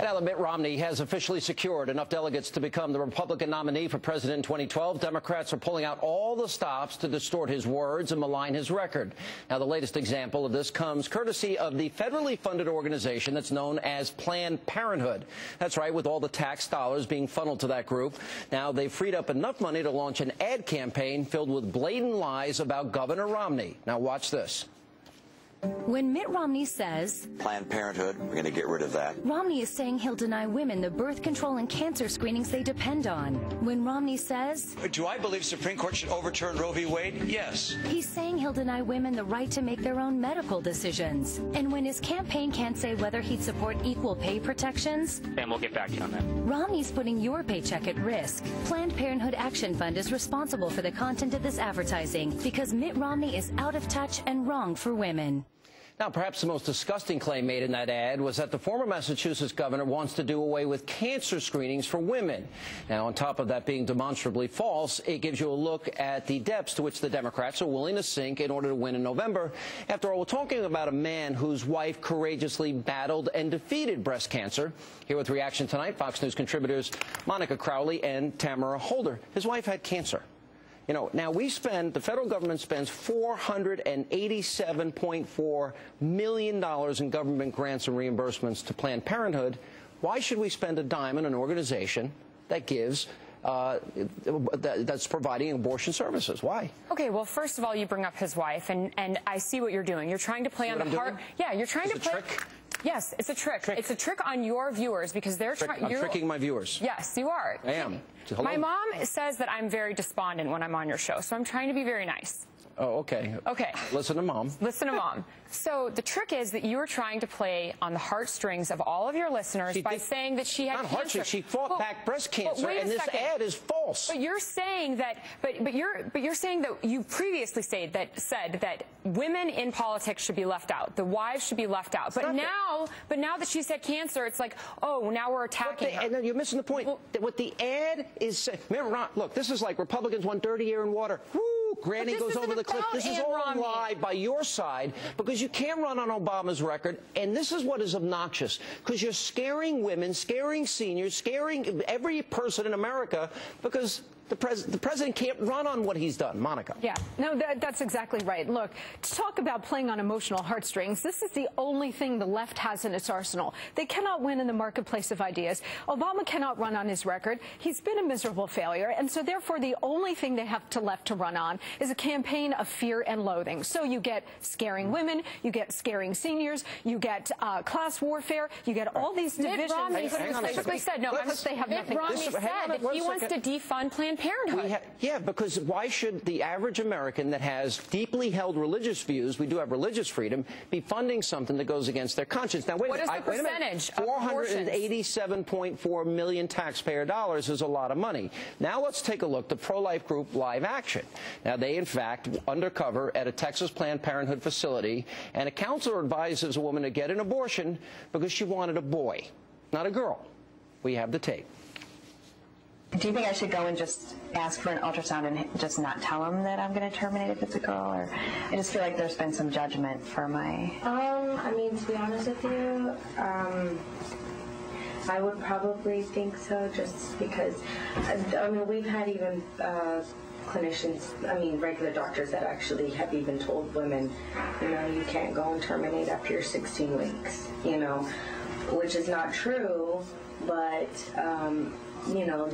Now that Mitt Romney has officially secured enough delegates to become the Republican nominee for president in 2012, Democrats are pulling out all the stops to distort his words and malign his record. Now, the latest example of this comes courtesy of the federally funded organization that's known as Planned Parenthood. That's right, with all the tax dollars being funneled to that group. Now, they've freed up enough money to launch an ad campaign filled with blatant lies about Governor Romney. Now, watch this. When Mitt Romney says, Planned Parenthood, we're going to get rid of that. Romney is saying he'll deny women the birth control and cancer screenings they depend on. When Romney says, do I believe Supreme Court should overturn Roe v. Wade? Yes. He's saying he'll deny women the right to make their own medical decisions. And when his campaign can't say whether he'd support equal pay protections, and we'll get back to you on that. Romney's putting your paycheck at risk. Planned Parenthood Action Fund is responsible for the content of this advertising because Mitt Romney is out of touch and wrong for women. Now, perhaps the most disgusting claim made in that ad was that the former Massachusetts governor wants to do away with cancer screenings for women. Now, on top of that being demonstrably false, it gives you a look at the depths to which the Democrats are willing to sink in order to win in November. After all, we're talking about a man whose wife courageously battled and defeated breast cancer. Here with reaction tonight, Fox News contributors Monica Crowley and Tamara Holder. His wife had cancer. You know, now the federal government spends $487.4 million in government grants and reimbursements to Planned Parenthood. Why should we spend a dime on an organization that gives that's providing abortion services? Why? Okay, well, first of all, you bring up his wife, and I see what you're doing. You're trying to play on the heart. Yeah, you're trying to play. Trick? Yes, it's a trick. It's a trick on your viewers because they're trying. I'm tricking my viewers. Yes, you are. I am. Hello? My mom says that I'm very despondent when I'm on your show, so I'm trying to be very nice. Oh, okay. Okay. Listen to Mom. Listen to Mom. So the trick is that you are trying to play on the heartstrings of all of your listeners by saying that she had not cancer. She fought back breast cancer, and this ad is false. But you're saying that. But you're saying that you previously said that women in politics should be left out. The wives should be left out. But now that she's had cancer, it's like, oh, now we're attacking her. And you're missing the point. Well, what the ad is saying. Look, this is like Republicans want dirty air and water. Woo! Granny goes over the cliff. This is all a lie by your side because you can't run on Obama's record. And this is what is obnoxious, because you're scaring women, scaring seniors, scaring every person in America because the president can't run on what he's done. Monica. Yeah, no, that's exactly right. Look, to talk about playing on emotional heartstrings, this is the only thing the left has in its arsenal. They cannot win in the marketplace of ideas. Obama cannot run on his record. He's been a miserable failure, and so therefore the only thing they have left to run on is a campaign of fear and loathing. So you get scaring women, you get scaring seniors, you get class warfare, you get all these divisions. Mitt Romney specifically said, no, they have Mitt Romney said that he wants to defund Planned Parenthood. Yeah, because why should the average American that has deeply held religious views, we do have religious freedom, be funding something that goes against their conscience? Now, wait a minute. What is the percentage of abortions? $487.4 million taxpayer dollars is a lot of money. Now let's take a look. The pro-life group Live Action. Now, they, in fact, undercover at a Texas Planned Parenthood facility, and a counselor advises a woman to get an abortion because she wanted a boy, not a girl. We have the tape. Do you think I should go and just ask for an ultrasound and just not tell him that I'm going to terminate if it's a girl? Or I just feel like there's been some judgment for my... I mean, to be honest with you, I would probably think so, just because, I mean, we've had even clinicians, I mean, regular doctors that actually have even told women, you know, you can't go and terminate after your 16 weeks, you know, which is not true, but... you know,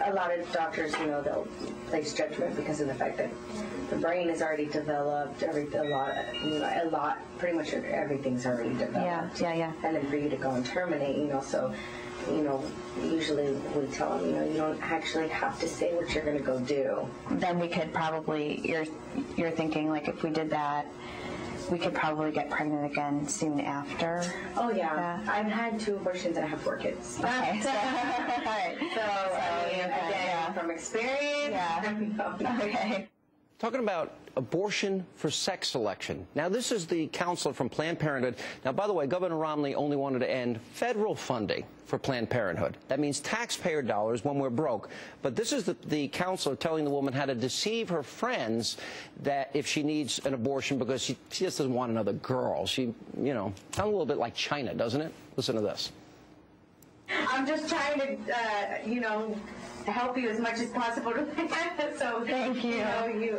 a lot of doctors, you know, they'll place judgment because of the fact that the brain is already developed, pretty much everything's already developed. Yeah. And then for you to go and terminate, you know, so, you know, usually we tell them, you know, you don't actually have to say what you're going to go do. Then we could probably, you're thinking, like, if we did that, we could probably get pregnant again soon after. Oh, yeah. I've had 2 abortions and I have 4 kids. Okay. So, all right. So, I mean, again, from experience. Yeah. Okay. Talking about abortion for sex selection. Now, this is the counselor from Planned Parenthood. Now, by the way, Governor Romney only wanted to end federal funding for Planned Parenthood. That means taxpayer dollars when we're broke. But this is the counselor telling the woman how to deceive her friends that if she needs an abortion because she just doesn't want another girl. She, you know, sounds a little bit like China, doesn't it? Listen to this. I'm just trying to, you know, help you as much as possible. So thank you. You know, you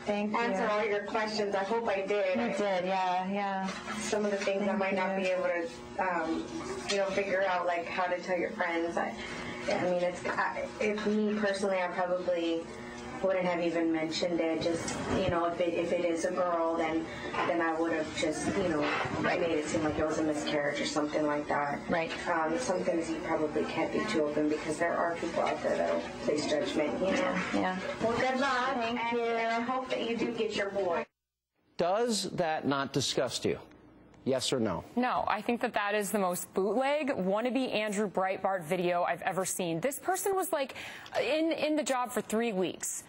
answer all your questions. I hope I did. You did, yeah. Some of the things I might not be able to, you know, figure out, like how to tell your friends. I mean, if me personally, I probably wouldn't have even mentioned it. Just, you know, if it is a girl, then I would have just, you know, made it seem like it was a miscarriage or something like that. Right. Some things you probably can't be too open because there are people out there that'll place judgment. You know. Yeah. Well, good luck. Thank you. And I hope that you do get your boy. Does that not disgust you? Yes or no? No, I think that is the most bootleg, wannabe Andrew Breitbart video I've ever seen. This person was like in the job for 3 weeks.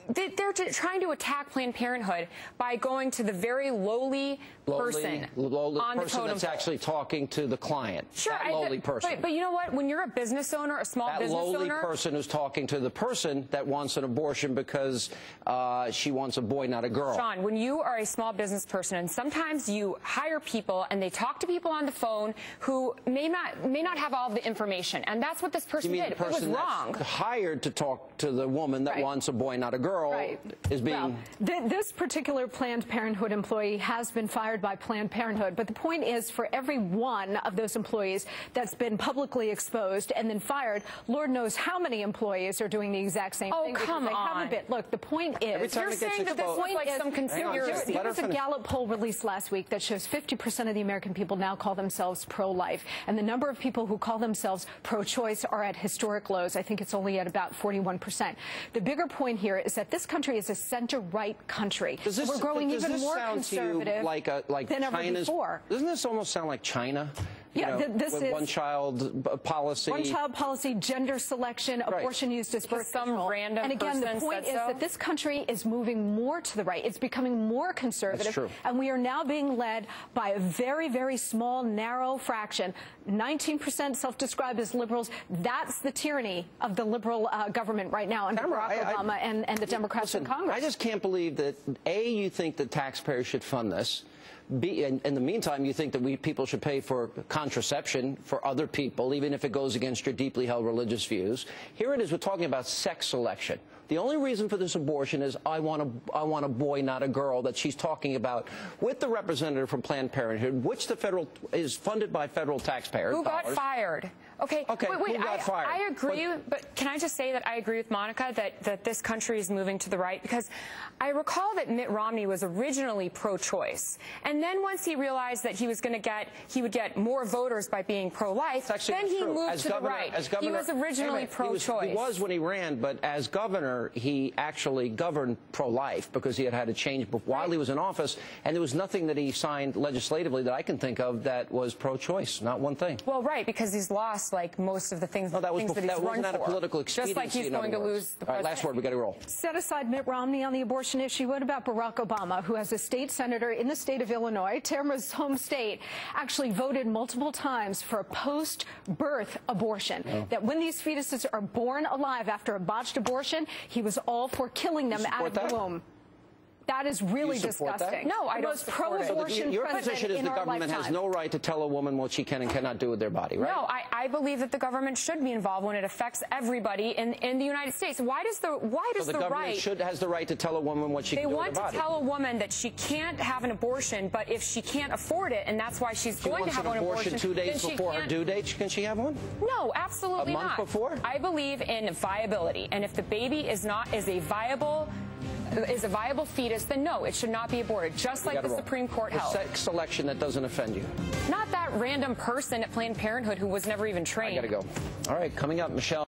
They're trying to attack Planned Parenthood by going to the very lowly person on the totem that's pole. Actually talking to the client. Sure, that lowly person. But you know what? When you're a business owner, a small business owner, that lowly person who's talking to the person that wants an abortion because she wants a boy, not a girl. Sean, when you are a small business person, and sometimes you hire people and they talk to people on the phone who may not have all the information, and that's what this person did. The person it was wrong. That's hired to talk to the woman that wants a boy, not a girl. Is being... Well, this particular Planned Parenthood employee has been fired by Planned Parenthood, but the point is, for every one of those employees that's been publicly exposed and then fired, Lord knows how many employees are doing the exact same thing. Oh, come on. Look, the point is, you're saying that this was like some conspiracy. There was a Gallup poll released last week that shows 50% of the American people now call themselves pro-life, and the number of people who call themselves pro-choice are at historic lows. I think it's only at about 41%. The bigger point here is that this country is a center-right country. We're growing even more conservative than ever before. Doesn't this almost sound like China? This is one-child policy. One-child policy, gender selection, abortion used as birth control. Random and again, the point is that this country is moving more to the right. It's becoming more conservative. That's true. And we are now being led by a very, very small, narrow fraction. 19% self-described as liberals. That's the tyranny of the liberal government right now under Barack Obama and the Democrats in Congress. I just can't believe that, A, you think that taxpayers should fund this. B, in the meantime, you think that people should pay for contraception for other people, even if it goes against your deeply held religious views. Here it is, we're talking about sex selection. The only reason for this abortion is I want a boy, not a girl, that she's talking about with the representative from Planned Parenthood, which is funded by federal taxpayers. Who got fired? Okay, wait, who got fired? I agree, but can I just say that I agree with Monica that this country is moving to the right? Because I recall that Mitt Romney was originally pro-choice, and then once he realized that he would get more voters by being pro-life, then he moved to the right. He was originally pro-choice. He was when he ran, but as governor, he actually governed pro-life because he had a change while he was in office, and there was nothing that he signed legislatively that I can think of that was pro-choice, not one thing. Well, right, because he's lost like most of the things, that he's run for. A political expediency. Just like he's going to lose the president. All right, last word, we got to roll. Set aside Mitt Romney on the abortion issue. What about Barack Obama, who has a state senator in the state of Illinois, Tamara's home state, actually voted multiple times for a post-birth abortion, that when these fetuses are born alive after a botched abortion, he was all for killing them out of the womb. That is really disgusting. No, I don't support pro-abortion Your position is the government has no right to tell a woman what she can and cannot do with their body, right? No, I believe that the government should be involved when it affects everybody in the United States. Why does the government has the right to tell a woman what she can do with her body? They want to tell a woman that she can't have an abortion, but if she can't afford it, and that's why she's going to have an abortion 2 days before her due date, can she have one? No, absolutely not. A month before? I believe in viability, and if the baby is a viable fetus, then no, it should not be aborted, just like the Supreme Court held. Sex selection that doesn't offend you. Not that random person at Planned Parenthood who was never even trained. I got to go. All right, coming up, Michelle.